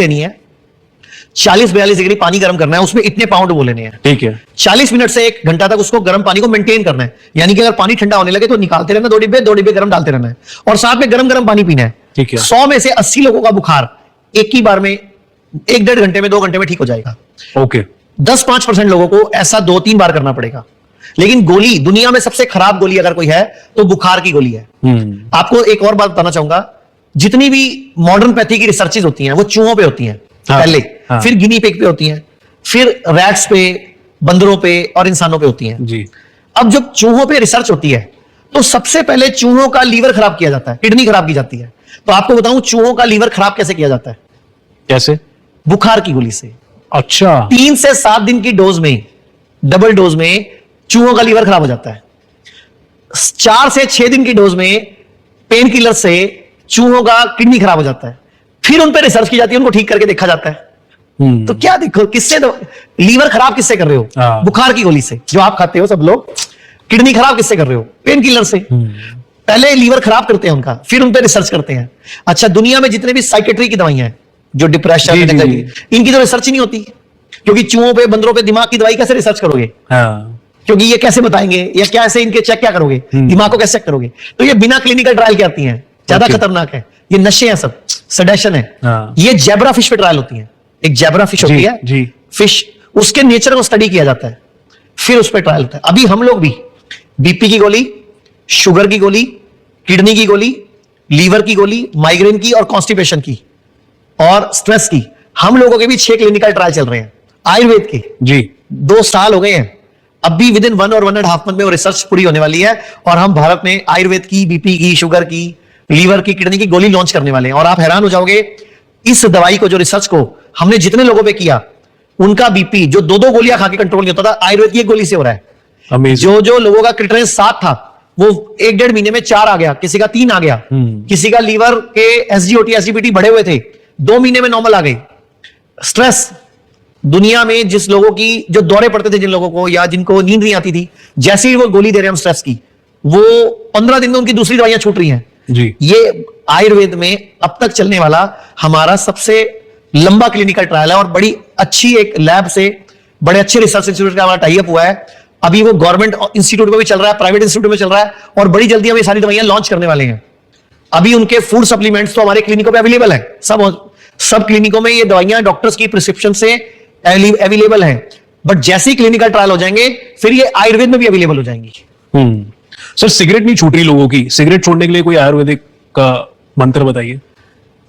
लेनी है, 40-42 डिग्री पानी गर्म करना है, उसमें इतने पाउंड वो लेने हैं। ठीक है। 40 मिनट से 1 घंटा तक उसको गर्म पानी को मेंटेन करना है, यानी कि अगर पानी ठंडा होने लगे तो निकालते रहना, 2 डिब्बे गर्म डालते रहना है, और साथ में गर्म गर्म पानी पीना है। ठीक है। 100 में से 80 लोगों का बुखार एक ही बार में 1-1.5 घंटे में 2 घंटे में ठीक हो जाएगा। ओके। 10-5% लोगों को ऐसा 2-3 बार करना पड़ेगा। लेकिन गोली, दुनिया में सबसे खराब गोली अगर कोई है तो बुखार की गोली है। आपको एक और बात बताना चाहूंगा, जितनी भी मॉडर्न पैथी की रिसर्चेज होती हैं वो चूहों पे होती हैं। हाँ, पहले हाँ। फिर गिनी पिग पे होती हैं, फिर रैट्स पे, बंदरों पे और इंसानों पे होती हैं जी। अब जब चूहों पे रिसर्च होती है तो सबसे पहले चूहों का लीवर खराब किया जाता है, किडनी खराब की जाती है। तो आपको बताऊं चूहों का लीवर खराब कैसे किया जाता है? कैसे? बुखार की गोली से। अच्छा। 3 से 7 दिन की डोज में, डबल डोज में चूहों का लीवर खराब हो जाता है। 4 से 6 दिन की डोज में पेन किलर से चूहों का किडनी खराब हो जाता है। फिर उन पर रिसर्च की जाती है, उनको ठीक करके देखा जाता है। तो क्या देखो, किससे लीवर खराब किससे कर रहे हो? बुखार की गोली से जो आप खाते हो सब लोग। किडनी खराब किससे कर रहे हो? पेन किलर से। पहले लीवर खराब करते हैं उनका, फिर उन पर रिसर्च करते हैं। अच्छा, दुनिया में जितने भी साइकेट्री की दवाइयां हैं, जो डिप्रेशन, इनकी तो रिसर्च ही नहीं होती, क्योंकि चूहों पे, बंदरों पे दिमाग की दवाई कैसे रिसर्च करोगे? क्योंकि ये कैसे बताएंगे, या कैसे इनके चेक क्या करोगे? दिमाग को कैसे चेक करोगे? तो ये बिना क्लिनिकल ट्रायल के आती हैं, ज्यादा खतरनाक है। ये नशे हैं, सब सडेशन है। ये जेब्रा फिश पे ट्रायल होती है। एक जेब्रा फिश होती है जी। फिश, उसके नेचर को स्टडी किया जाता है, फिर उस पर ट्रायल होता है। अभी हम लोग भी बीपी की गोली, शुगर की गोली, किडनी की गोली, लीवर की गोली, माइग्रेन की और कॉन्स्टिपेशन की और स्ट्रेस की, हम लोगों के भी 6 क्लिनिकल ट्रायल चल रहे हैं आयुर्वेद के। जी 2 साल हो गए हैं। अब भी विदिन 1 और 1.5 मंथ में वो रिसर्च पूरी होने वाली है, और हम भारत में आयुर्वेद की, बीपी की, शुगर की, लीवर की, किडनी की गोली लॉन्च करने वाले हैं। और आप हैरान हो जाओगे, इस दवाई को, जो रिसर्च को हमने जितने लोगों पे किया, उनका बीपी जो 2-2 गोलियां खा के कंट्रोल नहीं होता था, आयुर्वेद की एक गोली से हो रहा है। जो लोगों का क्रिटरेंस 7 था, वो 1-1.5 महीने में 4 आ गया, किसी का 3 आ गया, किसी का लीवर के एसजीओटी, एसजीपीटी बढ़े हुए थे, 2 महीने में नॉर्मल आ गए। स्ट्रेस, दुनिया में जिस लोगों की, जो दौरे पड़ते थे जिन लोगों को, या जिनको नींद नहीं आती थी, जैसे ही वो गोली दे रहे हैं हम स्ट्रेस की, वो 15 दिन में उनकी दूसरी दवाइयां छूट रही हैं जी। ये आयुर्वेद में अब तक चलने वाला हमारा सबसे लंबा क्लिनिकल ट्रायल है, और बड़ी अच्छी एक लैब से, बड़े अच्छे रिसर्च इंस्टीट्यूट का हमारा टाई अप हुआ है। अभी वो गवर्नमेंट इंस्टीट्यूट में भी चल रहा है, प्राइवेट इंस्टीट्यूट में चल रहा है, और बड़ी जल्दी हम ये सारी दवाइयां लॉन्च करने वाले हैं। अभी उनके फूड सप्लीमेंट्स तो हमारे क्लिनिकों पे अवेलेबल है, सब क्लिनिकों में ये दवाइयां डॉक्टर्स की प्रिस्क्रिप्शन से अवेलेबल है। बट जैसे ही क्लिनिकल ट्रायल हो जाएंगे, फिर ये आयुर्वेद में भी अवेलेबल हो जाएंगी। सर, सिगरेट नहीं छूट रही लोगों की, सिगरेट छोड़ने के लिए कोई आयुर्वेदिक का मंत्र बताइए।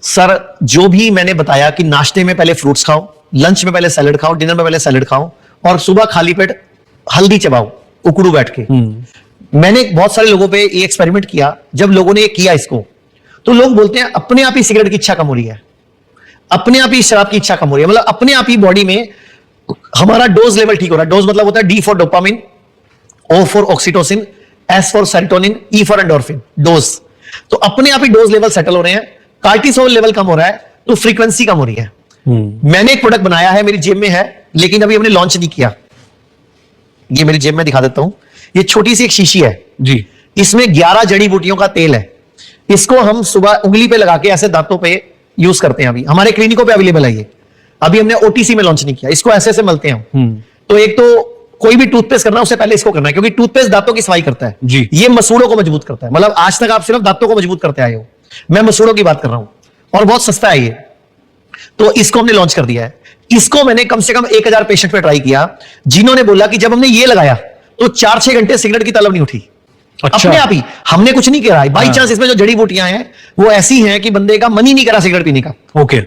सर, जो भी मैंने बताया कि नाश्ते में पहले फ्रूट्स खाओ, लंच में पहले सैलेड खाओ, डिनर में पहले सैलेड खाओ, और सुबह खाली पेट हल्दी चबाओ उकड़ू बैठ के। मैंने बहुत सारे लोगों पे ये एक्सपेरिमेंट किया। जब लोगों ने ये किया इसको, तो लोग बोलते हैं अपने आप ही सिगरेट की इच्छा कम हो रही है, अपने आप ही शराब की इच्छा कम हो रही है, मतलब अपने आप ही बॉडी में हमारा डोज लेवल ठीक हो रहा है। डोज मतलब होता है D for dopamine, O for oxytocin, S for serotonin, E for endorphin, dose. तो अपने आप ही डोज लेवल सेटल हो रहे हैं, कार्टिसोल लेवल कम हो रहा है, तो फ्रीक्वेंसी कम हो रही है। मैंने एक प्रोडक्ट बनाया है, मेरी जेब में है, लेकिन अभी हमने लॉन्च नहीं किया। ये मेरी जेब में दिखा देता हूं। ये छोटी सी एक शीशी है जी, इसमें 11 जड़ी बूटियों का तेल है। इसको हम सुबह उंगली पे लगा के ऐसे दांतों पे यूज करते हैं। अभी हमारे क्लिनिकों पे अवेलेबल है ये। अभी हमने ओटीसी में लॉन्च नहीं किया, इसको ऐसे ऐसे मलते हैं। तो एक तो कोई भी टूथपेस्ट करना है उससे पहले इसको करना है, क्योंकि टूथपेस्ट दांतों की सफाई करता है जी। ये मसूड़ों को मजबूत करता है। मतलब आज तक आप सिर्फ दांतों को मजबूत करते आए हो, मैं मसूड़ों की बात कर रहा हूं, और बहुत सस्ता है ये। तो इसको हमने लॉन्च कर दिया है। इसको मैंने कम से कम 1000 पेशेंट पे ट्राई किया, जिन्होंने बोला कि जब हमने ये लगाया तो 4-6 घंटे सिगरेट की तलब नहीं उठी। अच्छा। अपने आप ही, हमने कुछ नहीं करा। बाई चांस इसमें जो जड़ी बूटियां हैं वो ऐसी हैं कि बंदे का मन ही नहीं करा सिगरेट पीने का। ओके।